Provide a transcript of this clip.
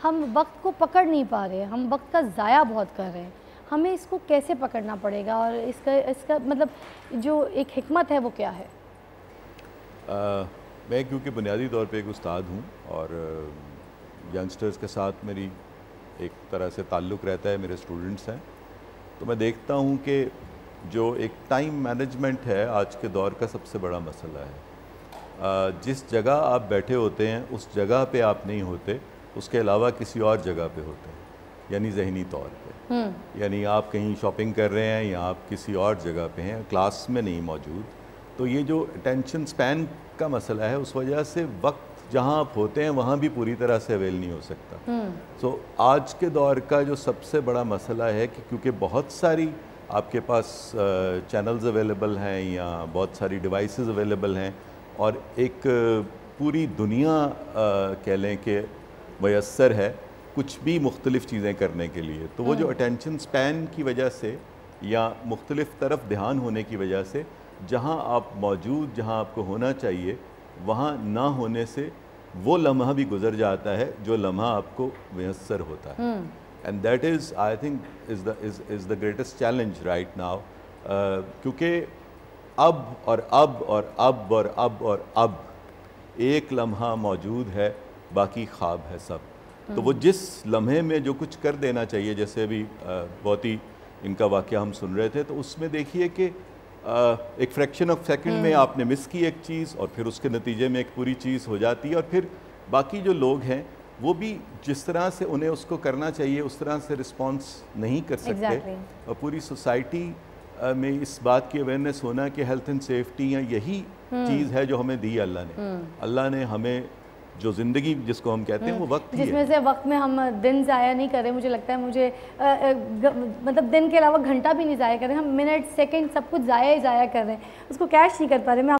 ہم وقت کو پکڑ نہیں پا رہے، ہم وقت کا ضائع بہت کر رہے ہیں. ہمیں اس کو کیسے پکڑنا پڑے گا اور اس کا مطلب جو ایک حکمت ہے وہ کیا ہے؟ میں کیونکہ بنیادی طور پہ ایک استاد ہوں اور ینگسٹرز کے ساتھ میری ایک طرح سے تعلق رہتا ہے، میرے اسٹوڈنٹس ہیں، تو میں دیکھتا ہوں کہ جو ایک ٹائم مینجمنٹ ہے آج کے دور کا سب سے بڑا مسئلہ ہے. جس جگہ آپ بیٹھے ہوتے ہیں اس جگہ پہ آپ نہیں ہوتے، اس کے علاوہ کسی اور جگہ پہ ہوتے ہیں، یعنی ذہنی طور پہ. یعنی آپ کہیں شاپنگ کر رہے ہیں یا آپ کسی اور جگہ پہ ہیں، کلاس میں نہیں موجود. تو یہ جو اٹینشن سپین کا مسئلہ ہے اس وجہ سے وقت جہاں آپ ہوتے ہیں وہاں بھی پوری طرح سے اویل نہیں ہو سکتا. سو آج کے دور کا جو سب سے بڑا مسئلہ ہے کہ کیونکہ بہت ساری آپ کے پاس چینلز اویلیبل ہیں یا بہت ساری ڈیوائسز اویلیبل ہیں اور ایک پوری دنیا کہہ لیں کہ میسر ہے کچھ بھی مختلف چیزیں کرنے کے لیے، تو وہ جو اٹینشن سپین کی وجہ سے یا مختلف طرف دھیان ہونے کی وجہ سے جہاں آپ موجود، جہاں آپ کو ہونا چاہیے وہاں نہ ہونے سے وہ لمحہ بھی گزر جاتا ہے جو لمحہ آپ کو میسر ہوتا ہے. And that is I think is the greatest challenge right now. کیونکہ اب اور اب اور اب اور اب اور اب ایک لمحہ موجود ہے، باقی خواب ہے سب. تو وہ جس لمحے میں جو کچھ کر دینا چاہیے، جیسے ابھی بہت ہی ان کا واقعہ ہم سن رہے تھے، تو اس میں دیکھیے کہ ایک فریکشن آف سیکنڈ میں آپ نے مس کی ایک چیز اور پھر اس کے نتیجے میں ایک پوری چیز ہو جاتی ہے، اور پھر باقی جو لوگ ہیں وہ بھی جس طرح سے انہیں اس کو کرنا چاہیے اس طرح سے رسپانس نہیں کر سکتے. اور پوری سوسائٹی میں اس بات کی اویئرنیس ہونا کہ ہیلتھ اینڈ سیفٹی یہی چیز ہے جو ہمیں دی اللہ نے ہمیں جو زندگی جس کو ہم کہتے ہیں وہ وقت ہی ہے، جس میں سے وقت میں ہم دن ضائع نہیں کر رہے. مجھے لگتا ہے مطلب دن کے علاوہ گھنٹہ بھی نہیں ضائع کر رہے، ہم منٹ سیکنڈ سب کچھ ضائع کر رہے ہیں، اس کو کیش نہیں کر پا رہے. میں